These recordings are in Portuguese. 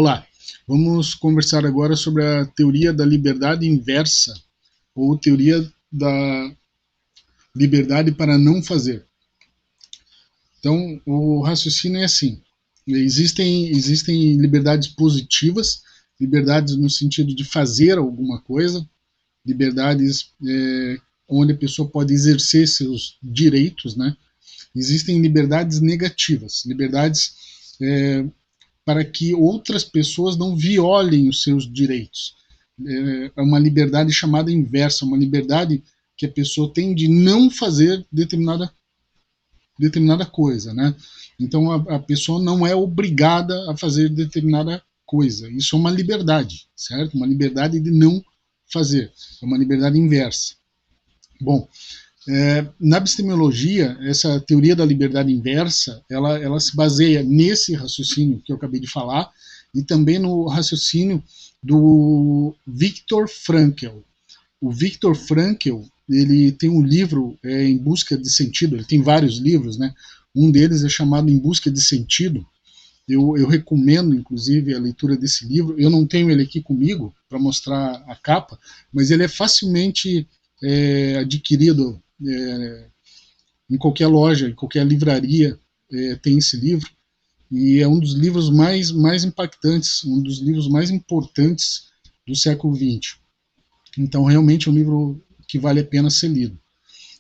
Olá, vamos conversar agora sobre a teoria da liberdade inversa, ou teoria da liberdade para não fazer. Então, o raciocínio é assim: existem liberdades positivas, liberdades no sentido de fazer alguma coisa, liberdades onde a pessoa pode exercer seus direitos, né? Existem liberdades negativas, liberdades para que outras pessoas não violem os seus direitos. É uma liberdade chamada inversa, uma liberdade que a pessoa tem de não fazer determinada coisa, né? Então a pessoa não é obrigada a fazer determinada coisa. Isso é uma liberdade, certo? Uma liberdade de não fazer. É uma liberdade inversa. Bom, na epistemologia, essa teoria da liberdade inversa, ela se baseia nesse raciocínio que eu acabei de falar e também no raciocínio do Viktor Frankl. O Viktor Frankl, ele tem um livro Em Busca de Sentido, ele tem vários livros, né? Um deles é chamado Em Busca de Sentido. Eu recomendo, inclusive, a leitura desse livro. Eu não tenho ele aqui comigo para mostrar a capa, mas ele é facilmente adquirido em qualquer loja, em qualquer livraria tem esse livro, e é um dos livros mais impactantes, um dos livros mais importantes do século XX. Então, realmente é um livro que vale a pena ser lido.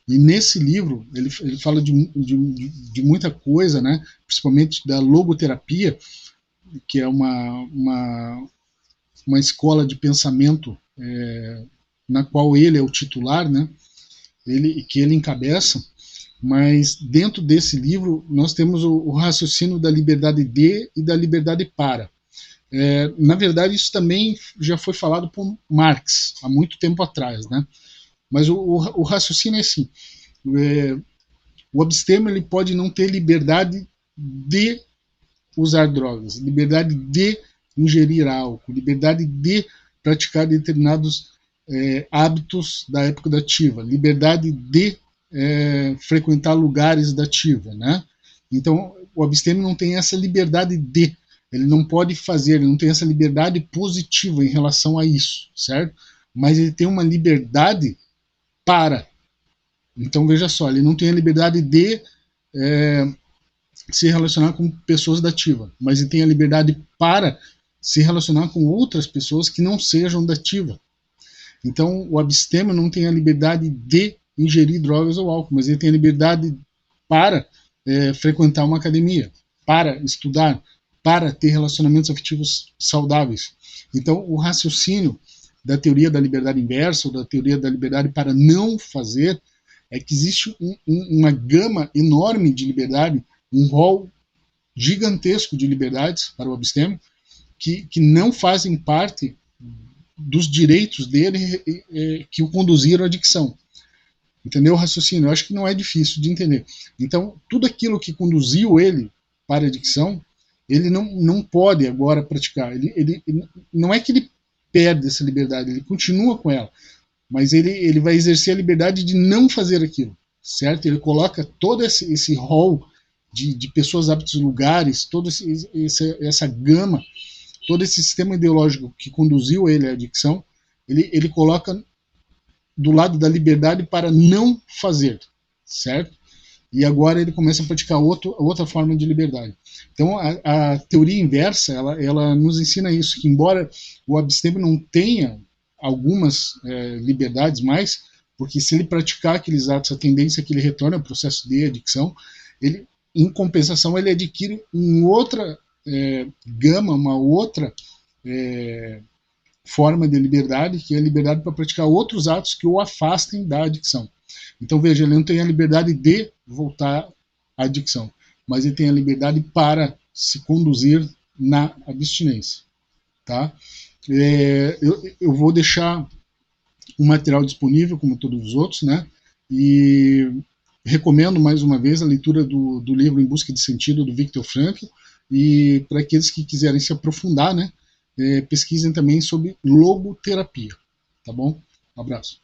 E nesse livro, ele fala de muita coisa, né? Principalmente da logoterapia, que é uma escola de pensamento na qual ele é o titular, né? Que ele encabeça, mas dentro desse livro nós temos o raciocínio da liberdade de e da liberdade para. Na verdade, isso também já foi falado por Marx há muito tempo atrás, né? Mas o raciocínio é assim: o abstêmio ele pode não ter liberdade de usar drogas, liberdade de ingerir álcool, liberdade de praticar determinados hábitos da época da ativa, liberdade de frequentar lugares da ativa, né? Então, o abstêmio não tem essa liberdade de, ele não pode fazer, ele não tem essa liberdade positiva em relação a isso, certo? Mas ele tem uma liberdade para. Então, veja só, ele não tem a liberdade de se relacionar com pessoas da ativa, mas ele tem a liberdade para se relacionar com outras pessoas que não sejam da ativa. Então, o abstêmio não tem a liberdade de ingerir drogas ou álcool, mas ele tem a liberdade para frequentar uma academia, para estudar, para ter relacionamentos afetivos saudáveis. Então, o raciocínio da teoria da liberdade inversa, ou da teoria da liberdade para não fazer, é que existe uma gama enorme de liberdade, um rol gigantesco de liberdades para o abstêmio, que não fazem parte dos direitos dele que o conduziram à adicção. Entendeu o raciocínio? Eu acho que não é difícil de entender. Então, tudo aquilo que conduziu ele para a adicção, ele não pode agora praticar. Ele não é que ele perde essa liberdade, ele continua com ela, mas ele vai exercer a liberdade de não fazer aquilo, certo? Ele coloca todo esse rol de pessoas, hábitos, lugares, toda essa gama, todo esse sistema ideológico que conduziu ele à adicção, ele coloca do lado da liberdade para não fazer, certo? E agora ele começa a praticar outra forma de liberdade. Então, a teoria inversa, ela nos ensina isso, que embora o abstêmio não tenha algumas liberdades mais, porque se ele praticar aqueles atos, a tendência é que ele retorne ao processo de adicção, ele, em compensação, ele adquire uma outra gama, uma outra forma de liberdade, que é a liberdade para praticar outros atos que o afastem da adicção. Então, veja, ele não tem a liberdade de voltar à adicção, mas ele tem a liberdade para se conduzir na abstinência. Tá? Eu vou deixar um material disponível, como todos os outros, né? E recomendo mais uma vez a leitura do livro Em Busca de Sentido, do Viktor Frankl, e para aqueles que quiserem se aprofundar, né, pesquisem também sobre logoterapia. Tá bom? Um abraço.